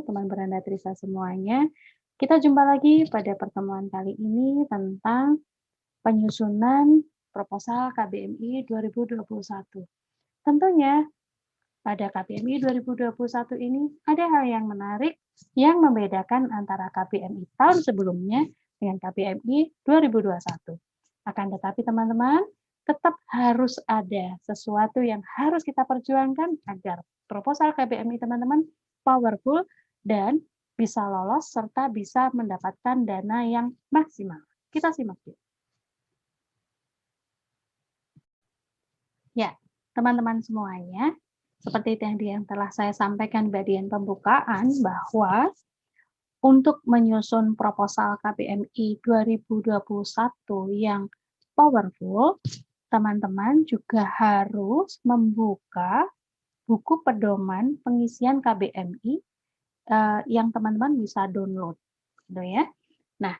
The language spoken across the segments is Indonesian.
teman beranda Trisa semuanya. Kita jumpa lagi pada pertemuan kali ini tentang penyusunan proposal KBMI 2021. Tentunya pada KBMI 2021 ini ada hal yang menarik yang membedakan antara KBMI tahun sebelumnya dengan KBMI 2021. Akan tetapi teman-teman, tetap harus ada sesuatu yang harus kita perjuangkan agar proposal KBMI teman-teman powerful dan bisa lolos serta bisa mendapatkan dana yang maksimal. Kita simak yuk. Ya, teman-teman semuanya, seperti yang telah saya sampaikan di bagian pembukaan bahwa untuk menyusun proposal KBMI 2021 yang powerful, teman-teman juga harus membuka buku pedoman pengisian KBMI yang teman-teman bisa download, gitu ya. Nah,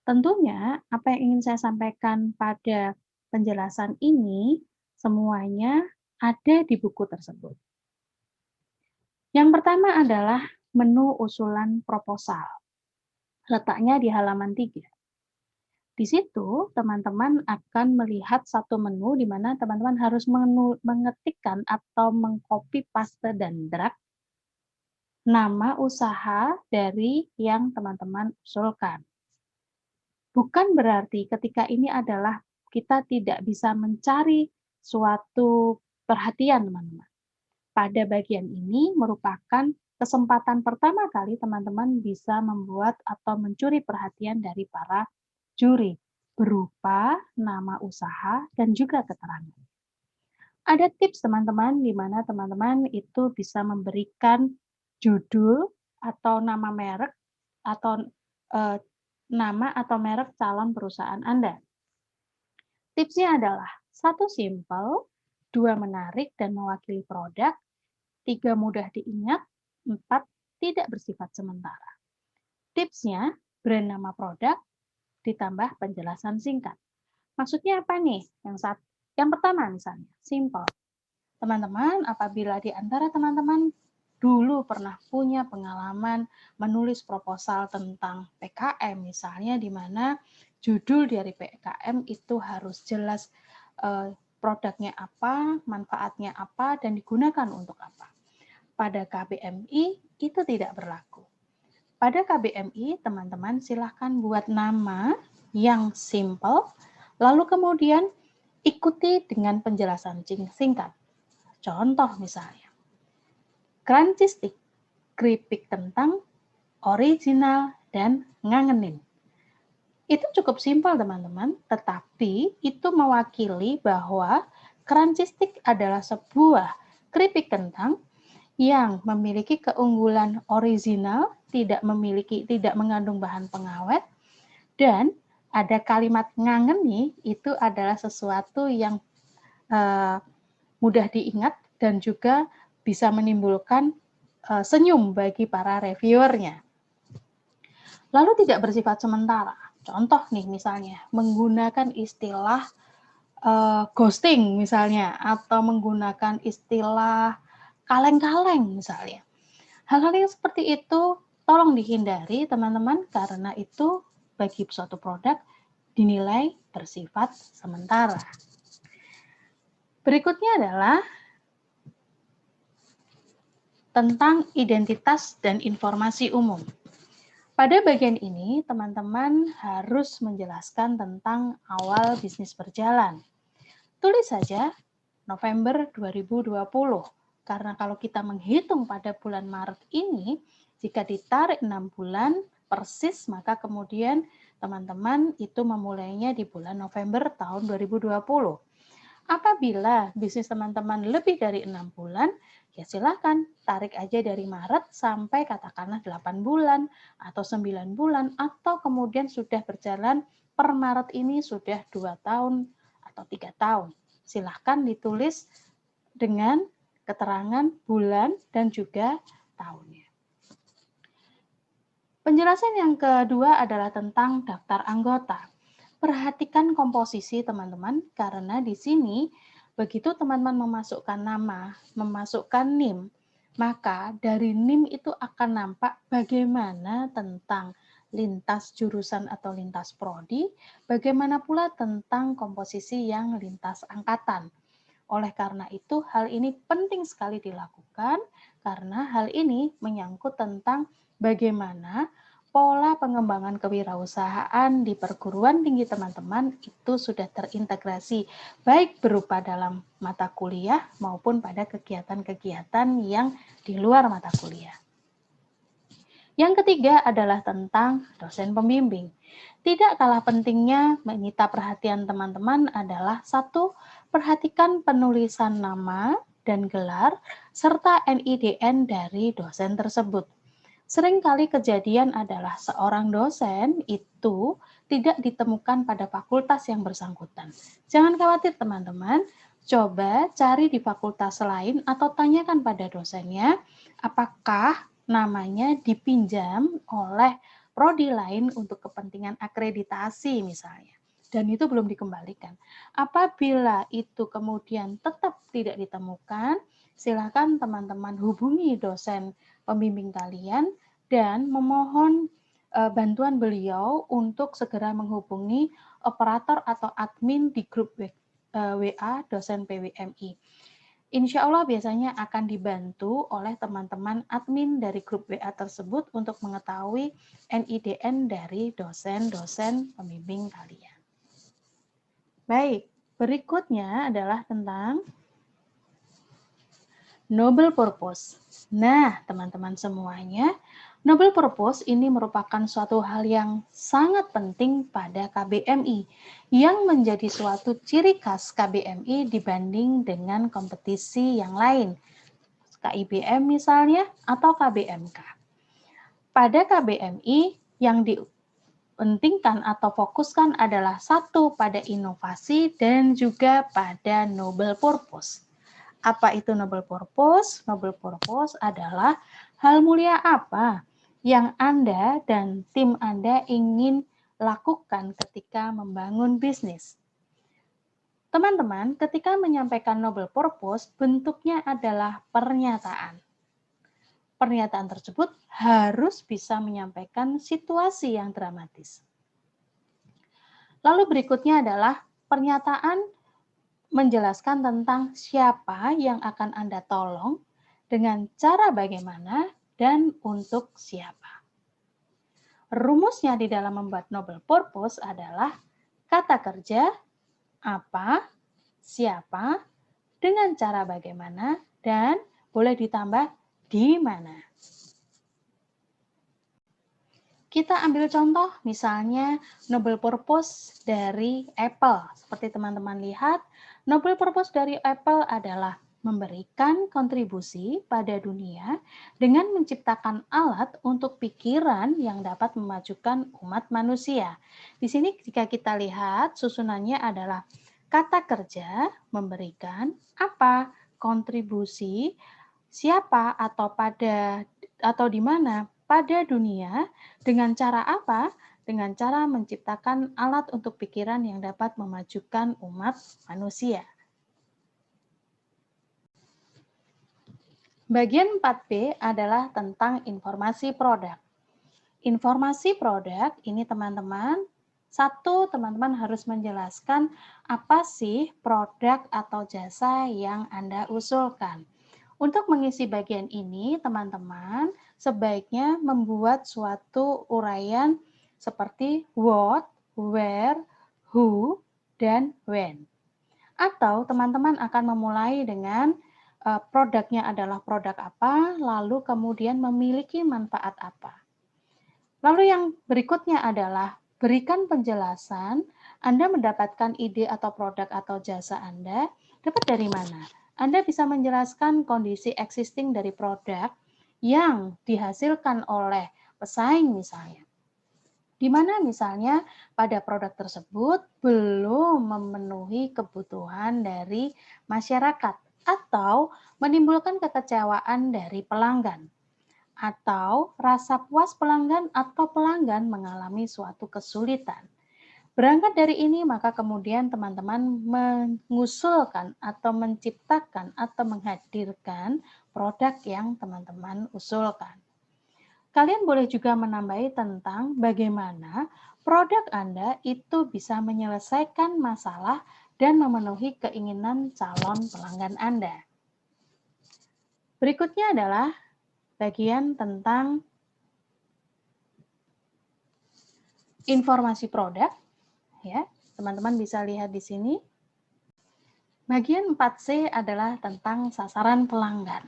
tentunya apa yang ingin saya sampaikan pada penjelasan ini semuanya ada di buku tersebut. Yang pertama adalah menu usulan proposal. Letaknya di halaman 3. Di situ teman-teman akan melihat satu menu di mana teman-teman harus mengetikkan atau mengcopy paste dan drag nama usaha dari yang teman-teman usulkan. Bukan berarti ketika ini adalah kita tidak bisa mencari suatu perhatian teman-teman. Pada bagian ini merupakan kesempatan pertama kali teman-teman bisa membuat atau mencuri perhatian dari para juri berupa nama usaha dan juga keterangan. Ada tips teman-teman di mana teman-teman itu bisa memberikan judul atau nama merek atau nama atau merek calon perusahaan Anda. Tipsnya adalah 1 simple, 2 menarik dan mewakili produk, 3 mudah diingat, 4 tidak bersifat sementara. Tipsnya, brand nama produk, ditambah penjelasan singkat. Maksudnya apa nih? Yang pertama misalnya, simple. Teman-teman, apabila di antara teman-teman dulu pernah punya pengalaman menulis proposal tentang PKM, misalnya di mana judul dari PKM itu harus jelas produknya apa, manfaatnya apa, dan digunakan untuk apa. Pada KBMI itu tidak berlaku. Pada KBMI, teman-teman silahkan buat nama yang simple, lalu kemudian ikuti dengan penjelasan singkat. Contoh misalnya, crunchy stick, keripik kentang, original, dan ngangenin. Itu cukup simpel teman-teman, tetapi itu mewakili bahwa crunchy stick adalah sebuah keripik kentang yang memiliki keunggulan original, tidak mengandung bahan pengawet, dan ada kalimat ngangeni, itu adalah sesuatu yang mudah diingat dan juga bisa menimbulkan senyum bagi para reviewernya. Lalu tidak bersifat sementara. Contoh nih misalnya, menggunakan istilah ghosting misalnya, atau menggunakan istilah kaleng-kaleng misalnya. Hal-hal yang seperti itu tolong dihindari teman-teman, karena itu bagi suatu produk dinilai bersifat sementara. Berikutnya adalah tentang identitas dan informasi umum. Pada bagian ini, teman-teman harus menjelaskan tentang awal bisnis berjalan. Tulis saja November 2020, karena kalau kita menghitung pada bulan Maret ini, jika ditarik 6 bulan persis, maka kemudian teman-teman itu memulainya di bulan November tahun 2020. Apabila bisnis teman-teman lebih dari 6 bulan, ya silakan tarik aja dari Maret sampai katakanlah 8 bulan atau 9 bulan, atau kemudian sudah berjalan per Maret ini sudah 2 tahun atau 3 tahun. Silahkan ditulis dengan keterangan bulan dan juga tahunnya. Penjelasan yang kedua adalah tentang daftar anggota. Perhatikan komposisi teman-teman, karena di sini begitu teman-teman memasukkan nama, memasukkan NIM, Maka dari NIM itu akan nampak bagaimana tentang lintas jurusan atau lintas prodi, bagaimana pula tentang komposisi yang lintas angkatan. Oleh karena itu, hal ini penting sekali dilakukan karena hal ini menyangkut tentang bagaimana pola pengembangan kewirausahaan di perguruan tinggi teman-teman itu sudah terintegrasi baik berupa dalam mata kuliah maupun pada kegiatan-kegiatan yang di luar mata kuliah. Yang ketiga adalah tentang dosen pembimbing. Tidak kalah pentingnya menyita perhatian teman-teman adalah satu, perhatikan penulisan nama dan gelar serta NIDN dari dosen tersebut. Seringkali kejadian adalah seorang dosen itu tidak ditemukan pada fakultas yang bersangkutan. Jangan khawatir teman-teman, coba cari di fakultas lain atau tanyakan pada dosennya apakah namanya dipinjam oleh prodi lain untuk kepentingan akreditasi misalnya. Dan itu belum dikembalikan. Apabila itu kemudian tetap tidak ditemukan, silakan teman-teman hubungi dosen pembimbing kalian dan memohon bantuan beliau untuk segera menghubungi operator atau admin di grup WA dosen PWMI. Insya Allah biasanya akan dibantu oleh teman-teman admin dari grup WA tersebut untuk mengetahui NIDN dari dosen-dosen pembimbing kalian. Baik, berikutnya adalah tentang noble purpose. Nah, teman-teman semuanya, noble purpose ini merupakan suatu hal yang sangat penting pada KBMI, yang menjadi suatu ciri khas KBMI dibanding dengan kompetisi yang lain, KIBM misalnya, atau KBMK. Pada KBMI, yang dipentingkan atau fokuskan adalah satu, pada inovasi dan juga pada noble purpose. Apa itu noble purpose? Noble purpose adalah hal mulia apa yang Anda dan tim Anda ingin lakukan ketika membangun bisnis. Teman-teman, ketika menyampaikan noble purpose, bentuknya adalah pernyataan. Pernyataan tersebut harus bisa menyampaikan situasi yang dramatis. Lalu berikutnya adalah pernyataan menjelaskan tentang siapa yang akan Anda tolong, dengan cara bagaimana, dan untuk siapa. Rumusnya di dalam membuat noble purpose adalah kata kerja, apa, siapa, dengan cara bagaimana, dan boleh ditambah di mana. Kita ambil contoh misalnya noble purpose dari Apple. Seperti teman-teman lihat, noble purpose dari Apple adalah memberikan kontribusi pada dunia dengan menciptakan alat untuk pikiran yang dapat memajukan umat manusia. Di sini jika kita lihat susunannya adalah kata kerja, memberikan, apa, kontribusi, siapa atau pada atau di mana, pada dunia, dengan cara apa? Dengan cara menciptakan alat untuk pikiran yang dapat memajukan umat manusia. Bagian 4B adalah tentang informasi produk. Informasi produk ini teman-teman, satu, teman-teman harus menjelaskan apa sih produk atau jasa yang Anda usulkan. Untuk mengisi bagian ini, teman-teman sebaiknya membuat suatu uraian seperti what, where, who, dan when. Atau teman-teman akan memulai dengan produknya adalah produk apa, lalu kemudian memiliki manfaat apa. Lalu yang berikutnya adalah berikan penjelasan Anda mendapatkan ide atau produk atau jasa Anda dapat dari mana. Anda bisa menjelaskan kondisi existing dari produk yang dihasilkan oleh pesaing misalnya. Di mana misalnya pada produk tersebut belum memenuhi kebutuhan dari masyarakat atau menimbulkan kekecewaan dari pelanggan, atau rasa puas pelanggan atau pelanggan mengalami suatu kesulitan. Berangkat dari ini, maka kemudian teman-teman mengusulkan atau menciptakan atau menghadirkan produk yang teman-teman usulkan. Kalian boleh juga menambahi tentang bagaimana produk Anda itu bisa menyelesaikan masalah dan memenuhi keinginan calon pelanggan Anda. Berikutnya adalah bagian tentang informasi produk. Ya, teman-teman bisa lihat di sini. Bagian 4C adalah tentang sasaran pelanggan.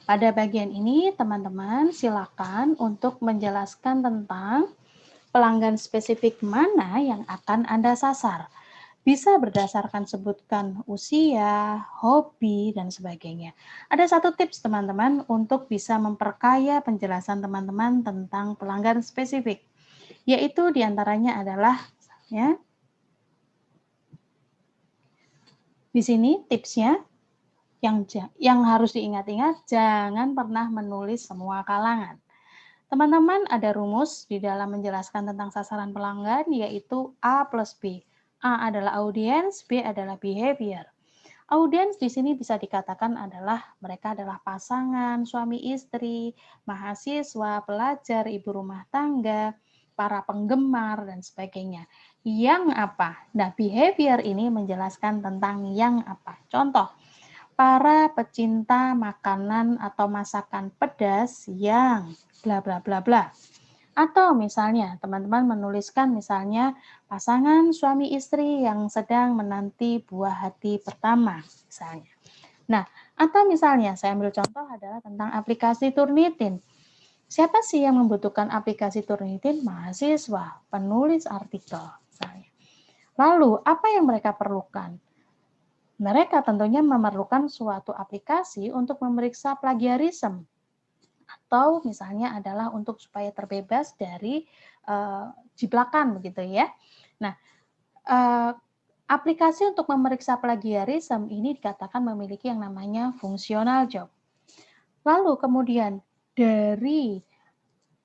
Pada bagian ini, teman-teman silakan untuk menjelaskan tentang pelanggan spesifik mana yang akan Anda sasar. Bisa berdasarkan sebutkan usia, hobi, dan sebagainya. Ada satu tips teman-teman untuk bisa memperkaya penjelasan teman-teman tentang pelanggan spesifik, yaitu diantaranya adalah ya, di sini tipsnya yang harus diingat-ingat, jangan pernah menulis semua kalangan. Teman-teman, ada rumus di dalam menjelaskan tentang sasaran pelanggan, yaitu A plus B. A adalah audience, B adalah behavior. Audiens di sini bisa dikatakan adalah mereka adalah pasangan, suami istri, mahasiswa, pelajar, ibu rumah tangga, para penggemar, dan sebagainya. Yang apa? Nah, behavior ini menjelaskan tentang yang apa. Contoh, para pecinta makanan atau masakan pedas yang bla bla bla bla. Atau misalnya teman-teman menuliskan misalnya pasangan suami istri yang sedang menanti buah hati pertama misalnya. Nah, atau misalnya saya ambil contoh adalah tentang aplikasi Turnitin. Siapa sih yang membutuhkan aplikasi Turnitin? Mahasiswa, penulis artikel misalnya. Lalu, apa yang mereka perlukan? Mereka tentunya memerlukan suatu aplikasi untuk memeriksa plagiarisme, atau misalnya adalah untuk supaya terbebas dari jiplakan begitu ya. Nah, aplikasi untuk memeriksa plagiarisme ini dikatakan memiliki yang namanya fungsional job. Lalu kemudian dari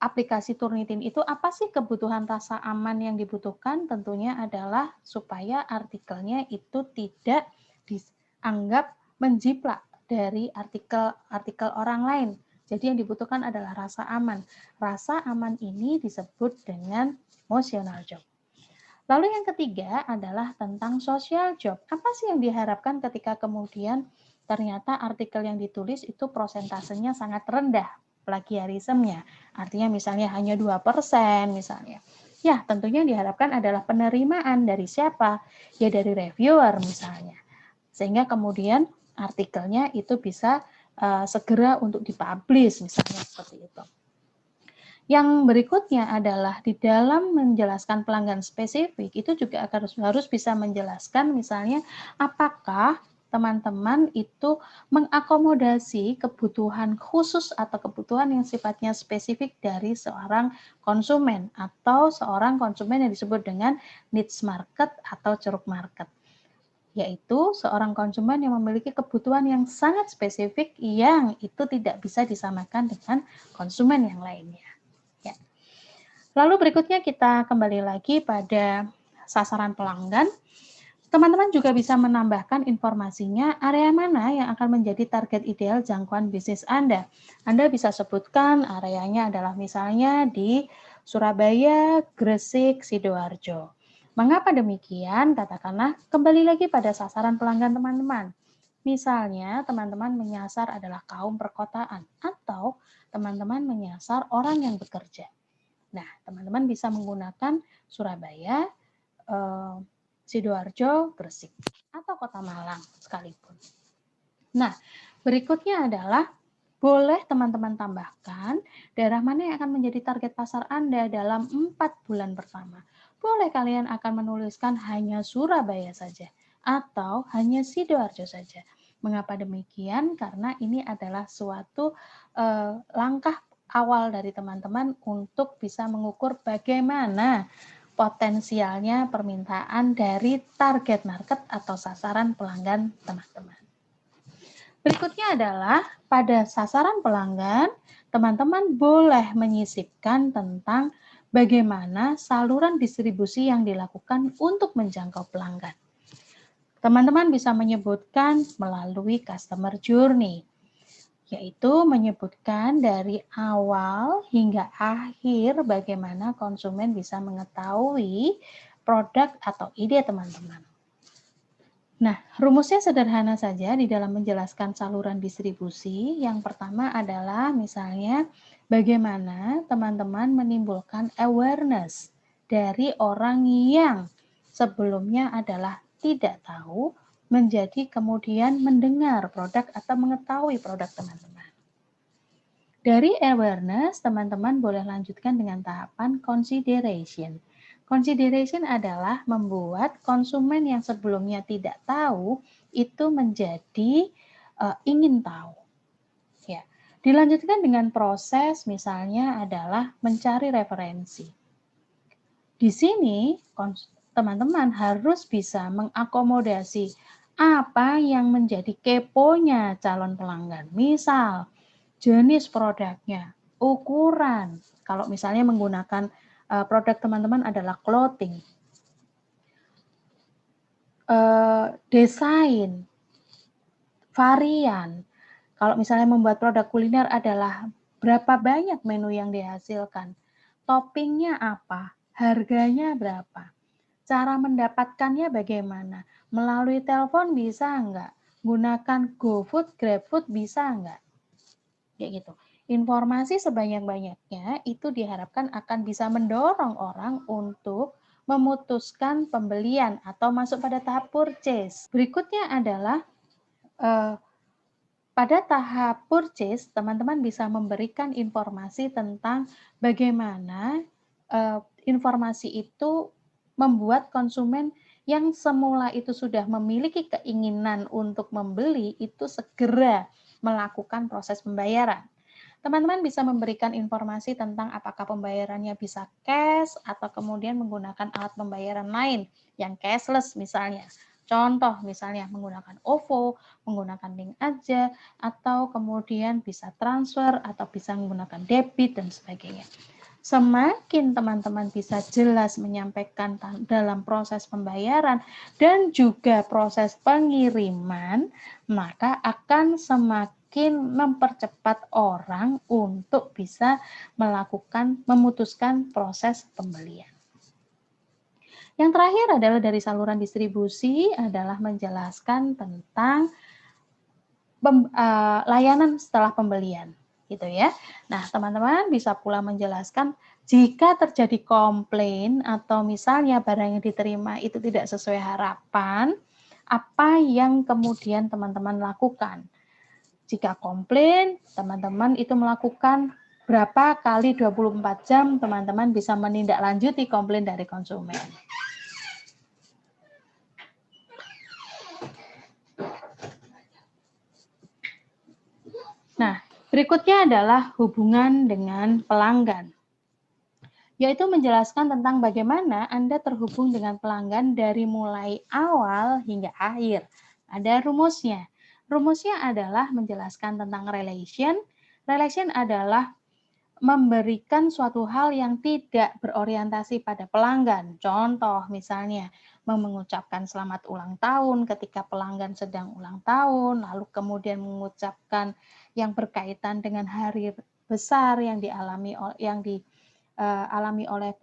aplikasi Turnitin itu apa sih kebutuhan rasa aman yang dibutuhkan? Tentunya adalah supaya artikelnya itu tidak dianggap menjiplak dari artikel orang lain. Jadi yang dibutuhkan adalah rasa aman. Rasa aman ini disebut dengan emotional job. Lalu yang ketiga adalah tentang social job. Apa sih yang diharapkan ketika kemudian ternyata artikel yang ditulis itu prosentasenya sangat rendah plagiarismenya. Artinya misalnya hanya 2% misalnya. Ya, tentunya yang diharapkan adalah penerimaan dari siapa? Ya dari reviewer misalnya. Sehingga kemudian artikelnya itu bisa segera untuk dipublish misalnya seperti itu. Yang berikutnya adalah di dalam menjelaskan pelanggan spesifik itu juga harus bisa menjelaskan misalnya apakah teman-teman itu mengakomodasi kebutuhan khusus atau kebutuhan yang sifatnya spesifik dari seorang konsumen atau seorang konsumen yang disebut dengan niche market atau ceruk market, yaitu seorang konsumen yang memiliki kebutuhan yang sangat spesifik yang itu tidak bisa disamakan dengan konsumen yang lainnya. Ya. Lalu berikutnya kita kembali lagi pada sasaran pelanggan. Teman-teman juga bisa menambahkan informasinya area mana yang akan menjadi target ideal jangkauan bisnis Anda. Anda bisa sebutkan areanya adalah misalnya di Surabaya, Gresik, Sidoarjo. Mengapa demikian? Katakanlah kembali lagi pada sasaran pelanggan teman-teman. Misalnya teman-teman menyasar adalah kaum perkotaan atau teman-teman menyasar orang yang bekerja. Nah, teman-teman bisa menggunakan Surabaya, Sidoarjo, Gresik, atau Kota Malang sekalipun. Nah, berikutnya adalah boleh teman-teman tambahkan daerah mana yang akan menjadi target pasar Anda dalam 4 bulan pertama. Boleh kalian akan menuliskan hanya Surabaya saja atau hanya Sidoarjo saja. Mengapa demikian? Karena ini adalah suatu langkah awal dari teman-teman untuk bisa mengukur bagaimana potensialnya permintaan dari target market atau sasaran pelanggan teman-teman. Berikutnya adalah pada sasaran pelanggan, teman-teman boleh menyisipkan tentang bagaimana saluran distribusi yang dilakukan untuk menjangkau pelanggan. Teman-teman bisa menyebutkan melalui customer journey, yaitu menyebutkan dari awal hingga akhir bagaimana konsumen bisa mengetahui produk atau ide teman-teman. Nah, rumusnya sederhana saja di dalam menjelaskan saluran distribusi. Yang pertama adalah misalnya bagaimana teman-teman menimbulkan awareness dari orang yang sebelumnya adalah tidak tahu menjadi kemudian mendengar produk atau mengetahui produk teman-teman. Dari awareness, teman-teman boleh lanjutkan dengan tahapan consideration. Consideration adalah membuat konsumen yang sebelumnya tidak tahu itu menjadi ingin tahu. Ya. Dilanjutkan dengan proses misalnya adalah mencari referensi. Di sini teman-teman harus bisa mengakomodasi apa yang menjadi keponya calon pelanggan. Misal, jenis produknya, ukuran. Kalau misalnya menggunakan produk teman-teman adalah clothing, desain, varian. Kalau misalnya membuat produk kuliner adalah berapa banyak menu yang dihasilkan, toppingnya apa, harganya berapa, cara mendapatkannya bagaimana, melalui telepon bisa enggak, gunakan GoFood, GrabFood bisa enggak, kayak gitu. Informasi sebanyak-banyaknya itu diharapkan akan bisa mendorong orang untuk memutuskan pembelian atau masuk pada tahap purchase. Berikutnya adalah pada tahap purchase, teman-teman bisa memberikan informasi tentang bagaimana informasi itu membuat konsumen yang semula itu sudah memiliki keinginan untuk membeli itu segera melakukan proses pembayaran. Teman-teman bisa memberikan informasi tentang apakah pembayarannya bisa cash atau kemudian menggunakan alat pembayaran lain yang cashless misalnya. Contoh misalnya menggunakan OVO, menggunakan link aja, atau kemudian bisa transfer atau bisa menggunakan debit dan sebagainya. Semakin teman-teman bisa jelas menyampaikan dalam proses pembayaran dan juga proses pengiriman, maka akan semakin mempercepat orang untuk bisa memutuskan proses pembelian. Yang terakhir adalah dari saluran distribusi adalah menjelaskan tentang layanan setelah pembelian, gitu ya. Nah, teman-teman bisa pula menjelaskan jika terjadi komplain atau misalnya barang yang diterima itu tidak sesuai harapan, apa yang kemudian teman-teman lakukan. Jika komplain, teman-teman itu melakukan berapa kali 24 jam teman-teman bisa menindaklanjuti komplain dari konsumen. Nah, berikutnya adalah hubungan dengan pelanggan, yaitu menjelaskan tentang bagaimana Anda terhubung dengan pelanggan dari mulai awal hingga akhir. Ada rumusnya. Rumusnya adalah menjelaskan tentang relation. Relation adalah memberikan suatu hal yang tidak berorientasi pada pelanggan. Contoh misalnya mengucapkan selamat ulang tahun ketika pelanggan sedang ulang tahun, lalu kemudian mengucapkan yang berkaitan dengan hari besar yang dialami oleh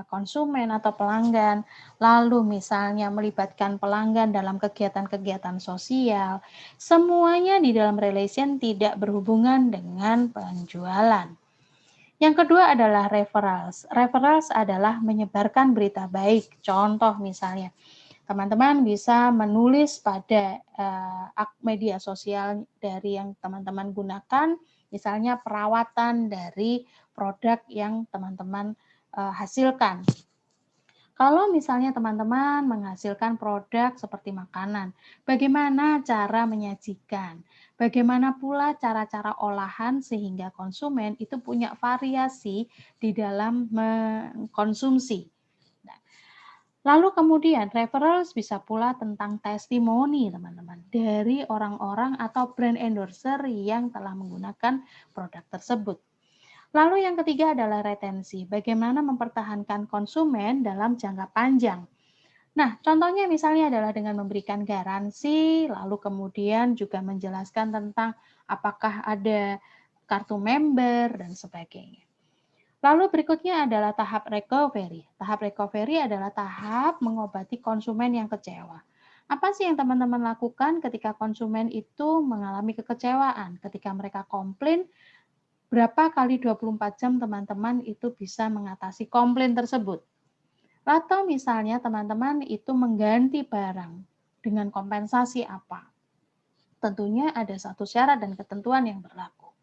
konsumen atau pelanggan, lalu misalnya melibatkan pelanggan dalam kegiatan-kegiatan sosial, semuanya di dalam relation tidak berhubungan dengan penjualan. Yang kedua adalah referrals. Referrals adalah menyebarkan berita baik. Contoh misalnya, teman-teman bisa menulis pada media sosial dari yang teman-teman gunakan, misalnya perawatan dari produk yang teman-teman hasilkan. Kalau misalnya teman-teman menghasilkan produk seperti makanan, bagaimana cara menyajikan? Bagaimana pula cara-cara olahan sehingga konsumen itu punya variasi di dalam mengkonsumsi. Nah, lalu kemudian referrals bisa pula tentang testimoni teman-teman dari orang-orang atau brand endorser yang telah menggunakan produk tersebut. Lalu yang ketiga adalah retensi. Bagaimana mempertahankan konsumen dalam jangka panjang. Nah, contohnya misalnya adalah dengan memberikan garansi, lalu kemudian juga menjelaskan tentang apakah ada kartu member dan sebagainya. Lalu berikutnya adalah tahap recovery. Tahap recovery adalah tahap mengobati konsumen yang kecewa. Apa sih yang teman-teman lakukan ketika konsumen itu mengalami kekecewaan? Ketika mereka komplain, berapa kali 24 jam teman-teman itu bisa mengatasi komplain tersebut? Atau misalnya teman-teman itu mengganti barang dengan kompensasi apa? Tentunya ada satu syarat dan ketentuan yang berlaku.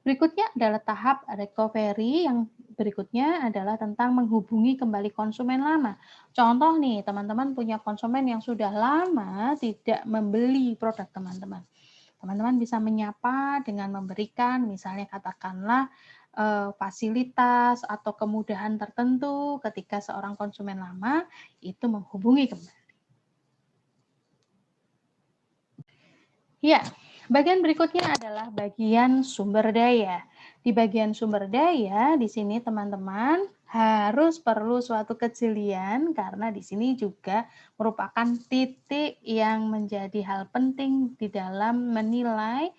Berikutnya adalah tahap recovery, yang berikutnya adalah tentang menghubungi kembali konsumen lama. Contoh nih, teman-teman punya konsumen yang sudah lama tidak membeli produk teman-teman. Teman-teman bisa menyapa dengan memberikan misalnya katakanlah fasilitas atau kemudahan tertentu ketika seorang konsumen lama itu menghubungi kembali. Ya, bagian berikutnya adalah bagian sumber daya. Di bagian sumber daya, di sini teman-teman harus perlu suatu kejelian karena di sini juga merupakan titik yang menjadi hal penting di dalam menilai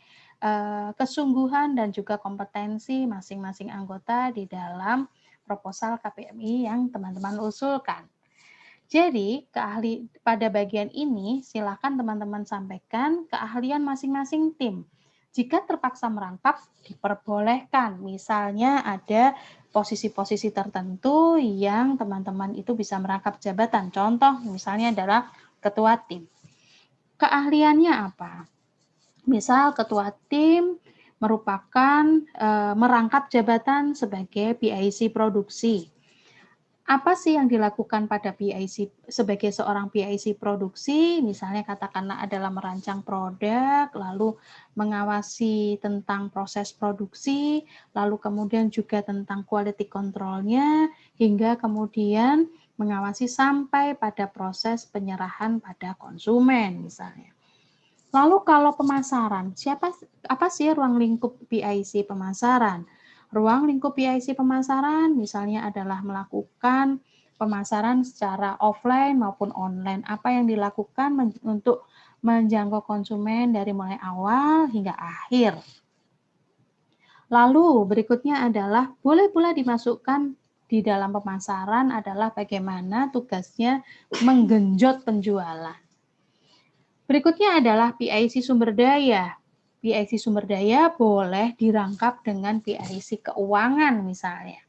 kesungguhan dan juga kompetensi masing-masing anggota di dalam proposal KPMI yang teman-teman usulkan. Jadi, pada bagian ini silakan teman-teman sampaikan keahlian masing-masing tim. Jika terpaksa merangkap, diperbolehkan. Misalnya ada posisi-posisi tertentu yang teman-teman itu bisa merangkap jabatan. Contoh misalnya adalah ketua tim. Keahliannya apa? Misal ketua tim merupakan merangkap jabatan sebagai PIC produksi. Apa sih yang dilakukan pada PIC sebagai seorang PIC produksi? Misalnya katakanlah adalah merancang produk, lalu mengawasi tentang proses produksi, lalu kemudian juga tentang quality control-nya, hingga kemudian mengawasi sampai pada proses penyerahan pada konsumen misalnya. Lalu kalau pemasaran, apa sih ruang lingkup PIC pemasaran? Ruang lingkup PIC pemasaran misalnya adalah melakukan pemasaran secara offline maupun online. Apa yang dilakukan untuk menjangkau konsumen dari mulai awal hingga akhir. Lalu berikutnya adalah boleh pula dimasukkan di dalam pemasaran adalah bagaimana tugasnya menggenjot penjualan. Berikutnya adalah PIC sumber daya. PIC sumber daya boleh dirangkap dengan PIC keuangan misalnya.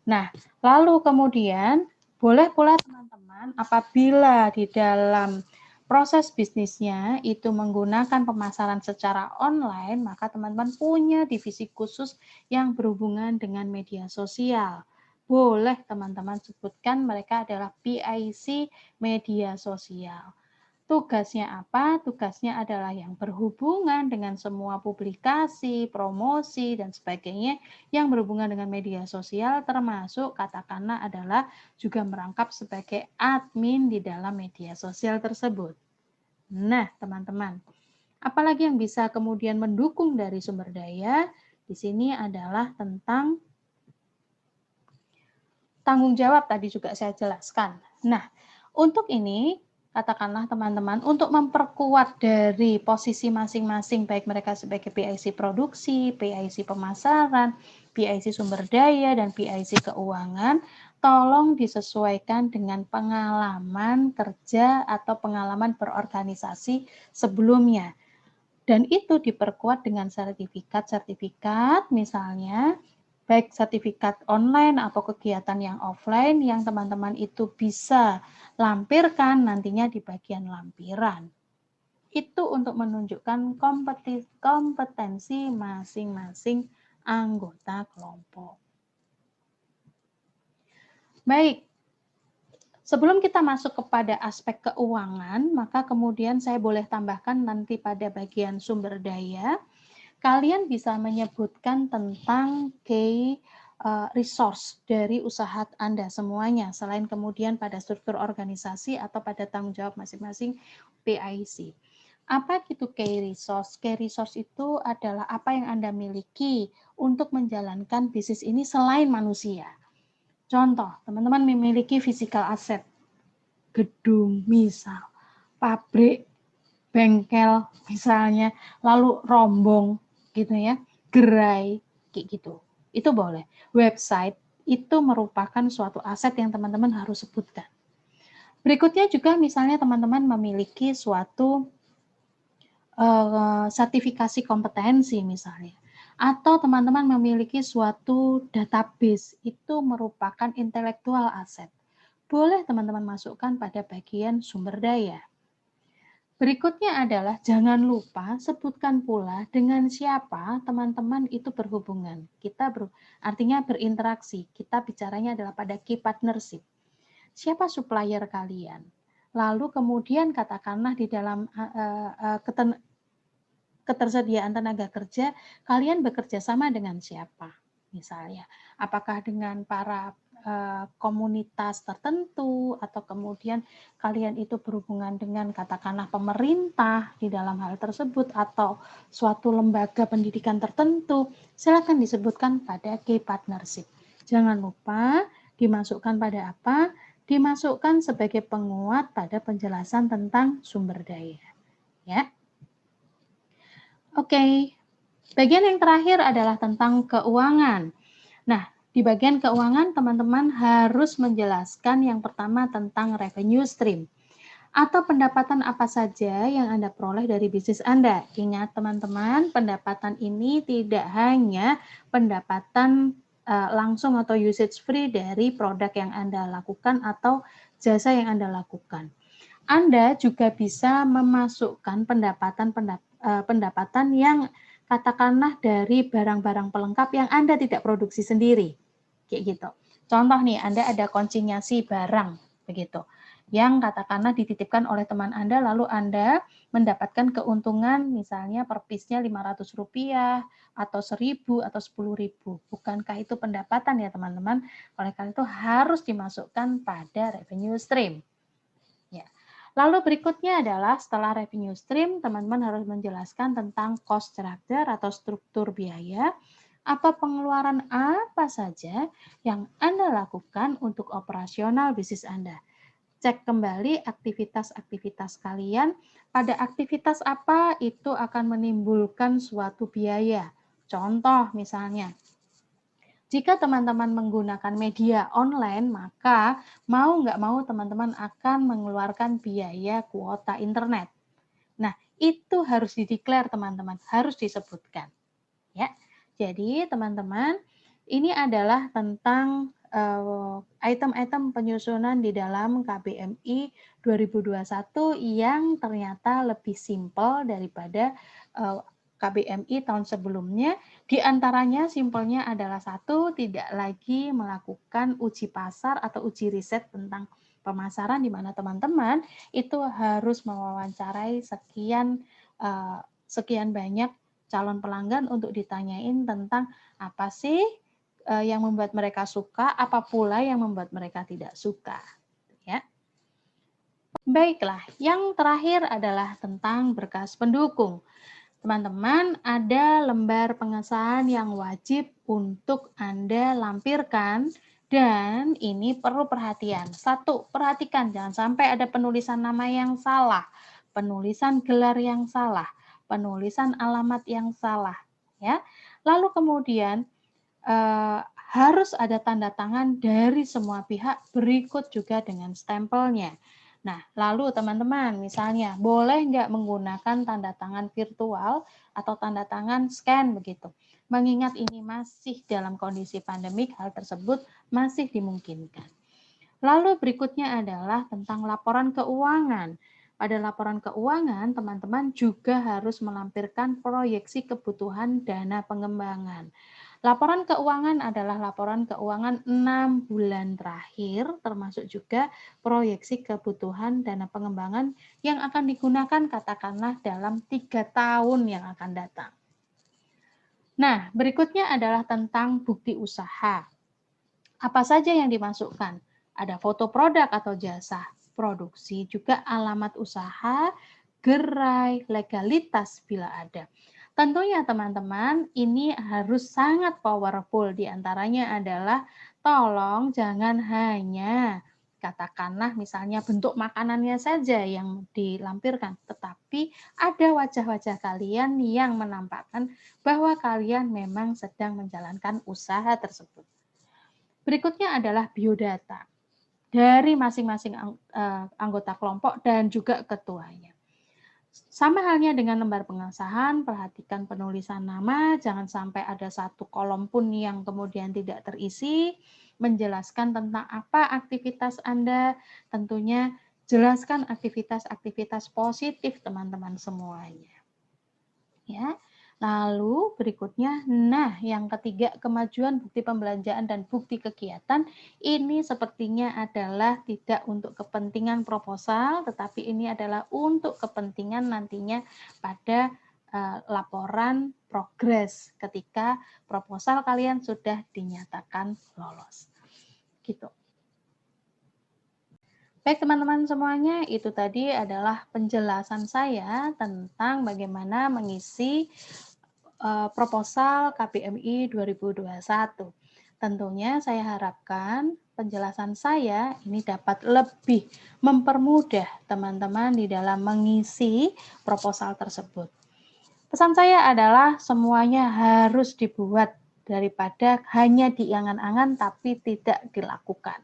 Nah, lalu kemudian boleh pula teman-teman apabila di dalam proses bisnisnya itu menggunakan pemasaran secara online, maka teman-teman punya divisi khusus yang berhubungan dengan media sosial. Boleh teman-teman sebutkan mereka adalah PIC media sosial. Tugasnya apa? Tugasnya adalah yang berhubungan dengan semua publikasi, promosi, dan sebagainya yang berhubungan dengan media sosial, termasuk katakanlah adalah juga merangkap sebagai admin di dalam media sosial tersebut. Nah, teman-teman, apalagi yang bisa kemudian mendukung dari sumber daya? Di sini adalah tentang tanggung jawab, tadi juga saya jelaskan. Nah, untuk ini katakanlah teman-teman, untuk memperkuat dari posisi masing-masing, baik mereka sebagai PIC produksi, PIC pemasaran, PIC sumber daya, dan PIC keuangan, tolong disesuaikan dengan pengalaman kerja atau pengalaman berorganisasi sebelumnya. Dan itu diperkuat dengan sertifikat-sertifikat, misalnya baik sertifikat online atau kegiatan yang offline yang teman-teman itu bisa lampirkan nantinya di bagian lampiran. Itu untuk menunjukkan kompetensi masing-masing anggota kelompok. Baik, sebelum kita masuk kepada aspek keuangan, maka kemudian saya boleh tambahkan nanti pada bagian sumber daya, kalian bisa menyebutkan tentang key resource dari usaha Anda semuanya, selain kemudian pada struktur organisasi atau pada tanggung jawab masing-masing PIC. Apa itu key resource? Key resource itu adalah apa yang Anda miliki untuk menjalankan bisnis ini selain manusia. Contoh, teman-teman memiliki physical asset. gedung, misal pabrik, bengkel misalnya, lalu rombong gitu ya, gerai kayak gitu. Itu boleh. Website itu merupakan suatu aset yang teman-teman harus sebutkan. Berikutnya juga misalnya teman-teman memiliki suatu sertifikasi kompetensi misalnya, atau teman-teman memiliki suatu database, itu merupakan intelektual aset. Boleh teman-teman masukkan pada bagian sumber daya. Berikutnya adalah jangan lupa sebutkan pula dengan siapa teman-teman itu berhubungan. Artinya berinteraksi. Kita bicaranya adalah pada key partnership. Siapa supplier kalian? Lalu kemudian katakanlah di dalam ketersediaan tenaga kerja, kalian bekerja sama dengan siapa? Misalnya, apakah dengan para komunitas tertentu, atau kemudian kalian itu berhubungan dengan katakanlah pemerintah di dalam hal tersebut, atau suatu lembaga pendidikan tertentu, silakan disebutkan pada key partnership. Jangan lupa dimasukkan pada apa? Dimasukkan sebagai penguat pada penjelasan tentang sumber daya. Ya. Oke, bagian yang terakhir adalah tentang keuangan. Nah, di bagian keuangan teman-teman harus menjelaskan yang pertama tentang revenue stream atau pendapatan apa saja yang Anda peroleh dari bisnis Anda. Ingat teman-teman, pendapatan ini tidak hanya pendapatan langsung atau usage free dari produk yang Anda lakukan atau jasa yang Anda lakukan. Anda juga bisa memasukkan pendapatan yang katakanlah dari barang-barang pelengkap yang Anda tidak produksi sendiri. Kayak gitu. Contoh nih, Anda ada konsinyasi barang begitu. Yang katakanlah dititipkan oleh teman Anda, lalu Anda mendapatkan keuntungan misalnya per piece-nya Rp500 atau Rp1.000 atau Rp10.000. Bukankah itu pendapatan ya teman-teman? Oleh karena itu harus dimasukkan pada revenue stream. Ya. Lalu berikutnya adalah setelah revenue stream, teman-teman harus menjelaskan tentang cost structure atau struktur biaya atau pengeluaran apa saja yang Anda lakukan untuk operasional bisnis Anda. Cek kembali aktivitas-aktivitas kalian, pada aktivitas apa itu akan menimbulkan suatu biaya. Contoh misalnya, jika teman-teman menggunakan media online, maka mau nggak mau teman-teman akan mengeluarkan biaya kuota internet. Nah, itu harus dideklar teman-teman, harus disebutkan. Ya, jadi teman-teman, ini adalah tentang item-item penyusunan di dalam KBMI 2021 yang ternyata lebih simpel daripada KBMI tahun sebelumnya. Di antaranya simpelnya adalah satu, tidak lagi melakukan uji pasar atau uji riset tentang pemasaran, di mana teman-teman itu harus mewawancarai sekian banyak calon pelanggan untuk ditanyain tentang apa sih yang membuat mereka suka, apa pula yang membuat mereka tidak suka. Ya. Baiklah, yang terakhir adalah tentang berkas pendukung. Teman-teman, ada lembar pengesahan yang wajib untuk Anda lampirkan, dan ini perlu perhatian. Satu, perhatikan jangan sampai ada penulisan nama yang salah, penulisan gelar yang salah, penulisan alamat yang salah. Ya. Lalu kemudian harus ada tanda tangan dari semua pihak, berikut juga dengan stempelnya. Nah, lalu teman-teman, misalnya boleh nggak menggunakan tanda tangan virtual atau tanda tangan scan begitu. Mengingat ini masih dalam kondisi pandemik, hal tersebut masih dimungkinkan. Lalu berikutnya adalah tentang laporan keuangan. Pada laporan keuangan, teman-teman juga harus melampirkan proyeksi kebutuhan dana pengembangan. Laporan keuangan adalah laporan keuangan 6 bulan terakhir, termasuk juga proyeksi kebutuhan dana pengembangan yang akan digunakan katakanlah dalam 3 tahun yang akan datang. Nah, berikutnya adalah tentang bukti usaha. Apa saja yang dimasukkan? Ada foto produk atau jasa produksi, juga alamat usaha, gerai, legalitas bila ada. Tentunya teman-teman, ini harus sangat powerful. Di antaranya adalah tolong jangan hanya katakanlah misalnya bentuk makanannya saja yang dilampirkan, tetapi ada wajah-wajah kalian yang menampakkan bahwa kalian memang sedang menjalankan usaha tersebut. Berikutnya adalah biodata dari masing-masing anggota kelompok dan juga ketuanya. Sama halnya dengan lembar pengesahan, perhatikan penulisan nama, jangan sampai ada satu kolom pun yang kemudian tidak terisi, menjelaskan tentang apa aktivitas Anda, tentunya jelaskan aktivitas-aktivitas positif teman-teman semuanya. Ya. Lalu berikutnya, nah yang ketiga, kemajuan bukti pembelanjaan dan bukti kegiatan ini sepertinya adalah tidak untuk kepentingan proposal, tetapi ini adalah untuk kepentingan nantinya pada laporan progres ketika proposal kalian sudah dinyatakan lolos. Gitu. Baik teman-teman semuanya, itu tadi adalah penjelasan saya tentang bagaimana mengisi proposal KPMI 2021. Tentunya saya harapkan penjelasan saya ini dapat lebih mempermudah teman-teman di dalam mengisi proposal tersebut. Pesan saya adalah semuanya harus dibuat daripada hanya diangan-angan tapi tidak dilakukan.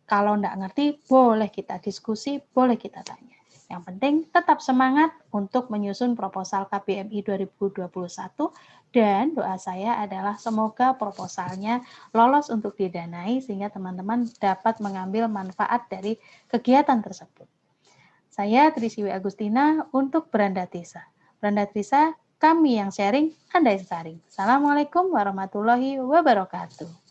Kalau enggak ngerti, boleh kita diskusi, boleh kita tanya. Yang penting tetap semangat untuk menyusun proposal KPMI 2021 dan doa saya adalah semoga proposalnya lolos untuk didanai sehingga teman-teman dapat mengambil manfaat dari kegiatan tersebut. Saya Trisiwi Agustina untuk Beranda Tisa. Beranda Tisa, kami yang sharing, Anda yang sharing. Assalamualaikum warahmatullahi wabarakatuh.